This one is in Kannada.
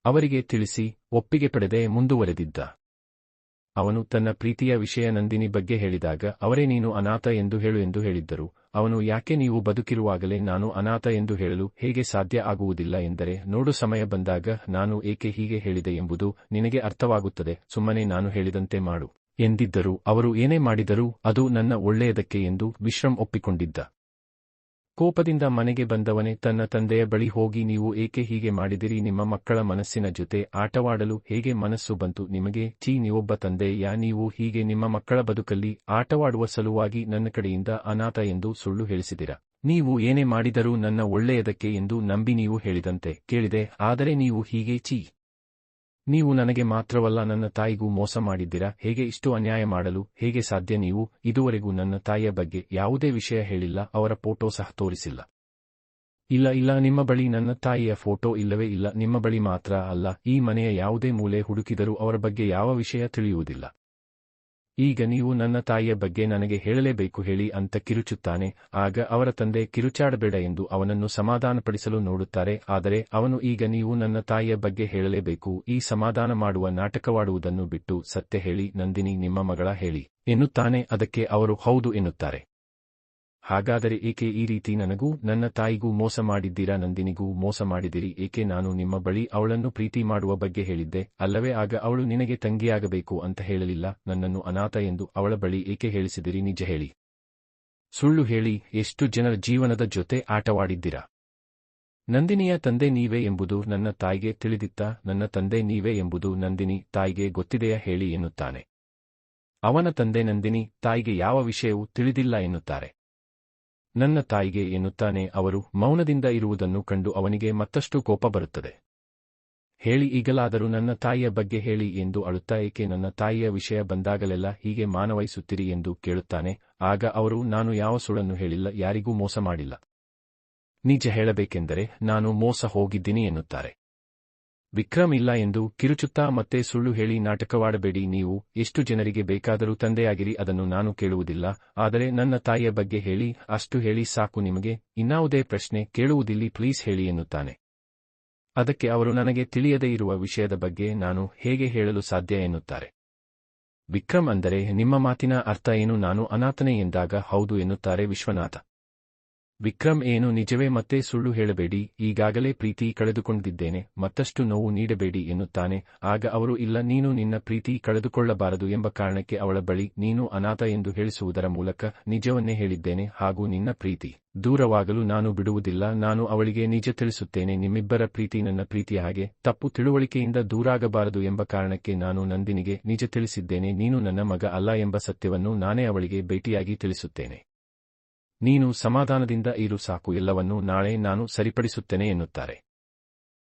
ಅವರಿಗೆ ತಿಳಿಸಿ ಒಪ್ಪಿಗೆ ಪಡೆದೇ ಮುಂದುವರೆದಿದ್ದ. ಅವನು ತನ್ನ ಪ್ರೀತಿಯ ವಿಷಯ ನಂದಿನಿ ಬಗ್ಗೆ ಹೇಳಿದಾಗ ಅವರೇ ನೀನು ಅನಾಥ ಎಂದು ಹೇಳು ಎಂದು ಹೇಳಿದ್ದರು. ಅವನು ಯಾಕೆ ನೀವು ಬದುಕಿರುವಾಗಲೇ ನಾನು ಅನಾಥ ಎಂದು ಹೇಳಲು ಹೇಗೆ ಸಾಧ್ಯ ಆಗುವುದಿಲ್ಲ ಎಂದರೆ ನೋಡು ಸಮಯ ಬಂದಾಗ ನಾನು ಏಕೆ ಹೀಗೆ ಹೇಳಿದೆ ಎಂಬುದು ನಿನಗೆ ಅರ್ಥವಾಗುತ್ತದೆ, ಸುಮ್ಮನೆ ನಾನು ಹೇಳಿದಂತೆ ಮಾಡು ಎಂದಿದ್ದರು. ಅವರು ಏನೇ ಮಾಡಿದರೂ ಅದು ನನ್ನ ಒಳ್ಳೆಯದಕ್ಕೆ ಎಂದು ವಿಶ್ರಮ್ ಒಪ್ಪಿಕೊಂಡಿದ್ದ. ಕೋಪದಿಂದ ಮನೆಗೆ ಬಂದವನೇ ತನ್ನ ತಂದೆಯ ಬಳಿ ಹೋಗಿ ನೀವು ಏಕೆ ಹೀಗೆ ಮಾಡಿದಿರಿ, ನಿಮ್ಮ ಮಕ್ಕಳ ಮನಸ್ಸಿನ ಜೊತೆ ಆಟವಾಡಲು ಹೇಗೆ ಮನಸ್ಸು ಬಂತು ನಿಮಗೆ, ಛೀ ನೀವೊಬ್ಬ ತಂದೆಯಾ, ನೀವು ಹೀಗೆ ನಿಮ್ಮ ಮಕ್ಕಳ ಬದುಕಲ್ಲಿ ಆಟವಾಡುವ ಸಲುವಾಗಿ ನನ್ನ ಕಡೆಯಿಂದ ಅನಾಥ ಎಂದು ಸುಳ್ಳು ಹೇಳಿಸಿದಿರಾ, ನೀವು ಏನೇ ಮಾಡಿದರೂ ನನ್ನ ಒಳ್ಳೆಯದಕ್ಕೆ ಎಂದು ನಂಬಿ ನೀವು ಹೇಳಿದಂತೆ ಕೇಳಿದೆ, ಆದರೆ ನೀವು ಹೀಗೆ ಛೀ, ನೀವು ನನಗೆ ಮಾತ್ರವಲ್ಲ ನನ್ನ ತಾಯಿಗೂ ಮೋಸ ಮಾಡಿದ್ದೀರಾ, ಹೇಗೆ ಇಷ್ಟು ಅನ್ಯಾಯ ಮಾಡಲು ಹೇಗೆ ಸಾಧ್ಯ, ನೀವು ಇದುವರೆಗೂ ನನ್ನ ತಾಯಿಯ ಬಗ್ಗೆ ಯಾವುದೇ ವಿಷಯ ಹೇಳಿಲ್ಲ, ಅವರ ಫೋಟೋ ಸಹ ತೋರಿಸಿಲ್ಲ. ಇಲ್ಲ ನಿಮ್ಮ ಬಳಿ ನನ್ನ ತಾಯಿಯ ಫೋಟೋ ಇಲ್ಲವೇ ಇಲ್ಲ, ನಿಮ್ಮ ಬಳಿ ಮಾತ್ರ ಅಲ್ಲ ಈ ಮನೆಯ ಯಾವುದೇ ಮೂಲೆ ಹುಡುಕಿದರೂ ಅವರ ಬಗ್ಗೆ ಯಾವ ವಿಷಯ ತಿಳಿಯುವುದಿಲ್ಲ. ಈಗ ನೀವು ನನ್ನ ತಾಯಿಯ ಬಗ್ಗೆ ನನಗೆ ಹೇಳಲೇಬೇಕು ಹೇಳಿ ಅಂತ ಕಿರುಚುತ್ತಾನೆ. ಆಗ ಅವರ ತಂದೆ ಕಿರುಚಾಡಬೇಡ ಎಂದು ಅವನನ್ನು ಸಮಾಧಾನಪಡಿಸಲು ನೋಡುತ್ತಾರೆ. ಆದರೆ ಅವನು ಈಗ ನೀವು ನನ್ನ ತಾಯಿಯ ಬಗ್ಗೆ ಹೇಳಲೇಬೇಕು, ಈ ಸಮಾಧಾನ ಮಾಡುವ ನಾಟಕವಾಡುವುದನ್ನು ಬಿಟ್ಟು ಸತ್ಯ ಹೇಳಿ ನಂದಿನಿ ನಿಮ್ಮ ಮಗಳ ಹೇಳಿ ಎನ್ನುತ್ತಾನೆ. ಅದಕ್ಕೆ ಅವರು ಹೌದು ಎನ್ನುತ್ತಾರೆ. ಹಾಗಾದರೆ ಏಕೆ ಈ ರೀತಿ ನನಗೂ ನನ್ನ ತಾಯಿಗೂ ಮೋಸ ಮಾಡಿದ್ದೀರಾ, ನಂದಿನಿಗೂ ಮೋಸ ಮಾಡಿದಿರಿ, ಏಕೆ ನಾನು ನಿಮ್ಮ ಬಳಿ ಅವಳನ್ನು ಪ್ರೀತಿ ಮಾಡುವ ಬಗ್ಗೆ ಹೇಳಿದ್ದೆ ಅಲ್ಲವೇ, ಆಗ ಅವಳು ನಿನಗೆ ತಂಗಿಯಾಗಬೇಕು ಅಂತ ಹೇಳಲಿಲ್ಲ, ನನ್ನನ್ನು ಅನಾಥ ಎಂದು ಅವಳ ಬಳಿ ಏಕೆ ಹೇಳಿಸಿದಿರಿ, ನಿಜ ಹೇಳಿ, ಸುಳ್ಳು ಹೇಳಿ, ಎಷ್ಟು ಜನರ ಜೀವನದ ಜೊತೆ ಆಟವಾಡಿದ್ದೀರಾ. ನಂದಿನಿಯ ತಂದೆ ನೀವೇ ಎಂಬುದು ನನ್ನ ತಾಯಿಗೆ ತಿಳಿದಿತ್ತಾ, ನನ್ನ ತಂದೆ ನೀವೇ ಎಂಬುದು ನಂದಿನಿ ತಾಯಿಗೆ ಗೊತ್ತಿದೆಯಾ ಹೇಳಿ ಎನ್ನುತ್ತಾನೆ. ಅವನ ತಂದೆ ನಂದಿನಿ ತಾಯಿಗೆ ಯಾವ ವಿಷಯವೂ ತಿಳಿದಿಲ್ಲ ಎನ್ನುತ್ತಾರೆ. ನನ್ನ ತಾಯಿಗೆ ಎನ್ನುತ್ತಾನೆ. ಅವರು ಮೌನದಿಂದ ಇರುವುದನ್ನು ಕಂಡು ಅವನಿಗೆ ಮತ್ತಷ್ಟು ಕೋಪ ಬರುತ್ತದೆ. ಹೇಳಿ ಈಗಲಾದರೂ ನನ್ನ ತಾಯಿಯ ಬಗ್ಗೆ ಹೇಳಿ ಎಂದು ಅಳುತ್ತಾ, ಏಕೆ ನನ್ನ ತಾಯಿಯ ವಿಷಯ ಬಂದಾಗಲೆಲ್ಲ ಹೀಗೆ ಮಾನವಹಿಸುತ್ತೀರಿ ಎಂದು ಕೇಳುತ್ತಾನೆ. ಆಗ ಅವರು ನಾನು ಯಾವ ಸುಳ್ಳನ್ನು ಹೇಳಿಲ್ಲ, ಯಾರಿಗೂ ಮೋಸ ಮಾಡಿಲ್ಲ, ನಿಜ ಹೇಳಬೇಕೆಂದರೆ ನಾನು ಮೋಸ ಹೋಗಿದ್ದೀನಿ ಎನ್ನುತ್ತಾರೆ. ವಿಕ್ರಮ್ ಇಲ್ಲ ಎಂದು ಕಿರುಚುತ್ತಾ ಮತ್ತೆ ಸುಳ್ಳು ಹೇಳಿ ನಾಟಕವಾಡಬೇಡಿ, ನೀವು ಎಷ್ಟು ಜನರಿಗೆ ಬೇಕಾದರೂ ತಂದೆಯಾಗಿರಿ, ಅದನ್ನು ನಾನು ಕೇಳುವುದಿಲ್ಲ, ಆದರೆ ನನ್ನ ತಾಯಿಯ ಬಗ್ಗೆ ಹೇಳಿ, ಅಷ್ಟು ಹೇಳಿ ಸಾಕು, ನಿಮಗೆ ಇನ್ನಾವುದೇ ಪ್ರಶ್ನೆ ಕೇಳುವುದಿಲ್ಲ, ಪ್ಲೀಸ್ ಹೇಳಿ ಎನ್ನುತ್ತಾನೆ. ಅದಕ್ಕೆ ಅವರು ನನಗೆ ತಿಳಿಯದೇ ಇರುವ ವಿಷಯದ ಬಗ್ಗೆ ನಾನು ಹೇಗೆ ಹೇಳಲು ಸಾಧ್ಯ ಎನ್ನುತ್ತಾರೆ. ವಿಕ್ರಮ್ ಅಂದರೆ ನಿಮ್ಮ ಮಾತಿನ ಅರ್ಥ ಏನು, ನಾನು ಅನಾಥನೇ ಎಂದಾಗ ಹೌದು ಎನ್ನುತ್ತಾರೆ ವಿಶ್ವನಾಥ. ವಿಕ್ರಮ್ ಏನು ನಿಜವೇ, ಮತ್ತೆ ಸುಳ್ಳು ಹೇಳಬೇಡಿ, ಈಗಾಗಲೇ ಪ್ರೀತಿ ಕಳೆದುಕೊಂಡಿದ್ದೇನೆ, ಮತ್ತಷ್ಟು ನೋವು ನೀಡಬೇಡಿ ಎನ್ನುತ್ತಾನೆ. ಆಗ ಅವರು ಇಲ್ಲ, ನೀನು ನಿನ್ನ ಪ್ರೀತಿ ಕಳೆದುಕೊಳ್ಳಬಾರದು ಎಂಬ ಕಾರಣಕ್ಕೆ ಅವಳ ಬಳಿ ನೀನು ಅನಾಥ ಎಂದು ಹೇಳಿಸುವುದರ ಮೂಲಕ ನಿಜವನ್ನೇ ಹೇಳಿದ್ದೇನೆ, ಹಾಗೂ ನಿನ್ನ ಪ್ರೀತಿ ದೂರವಾಗಲು ನಾನು ಬಿಡುವುದಿಲ್ಲ, ನಾನು ಅವಳಿಗೆ ನಿಜ ತಿಳಿಸುತ್ತೇನೆ, ನಿಮ್ಮಿಬ್ಬರ ಪ್ರೀತಿ ನನ್ನ ಪ್ರೀತಿಯ ಹಾಗೆ ತಪ್ಪು ತಿಳುವಳಿಕೆಯಿಂದ ದೂರಾಗಬಾರದು ಎಂಬ ಕಾರಣಕ್ಕೆ ನಾನು ನಂದಿನಿಗೆ ನಿಜ ತಿಳಿಸಿದ್ದೇನೆ, ನೀನು ನನ್ನ ಮಗ ಅಲ್ಲ ಎಂಬ ಸತ್ಯವನ್ನು ನಾನೇ ಅವಳಿಗೆ ಭೇಟಿಯಾಗಿ ತಿಳಿಸುತ್ತೇನೆ, ನೀನು ಸಮಾಧಾನದಿಂದ ಇರು ಸಾಕು, ಎಲ್ಲವನ್ನೂ ನಾಳೆ ನಾನು ಸರಿಪಡಿಸುತ್ತೇನೆ ಎನ್ನುತ್ತಾರೆ.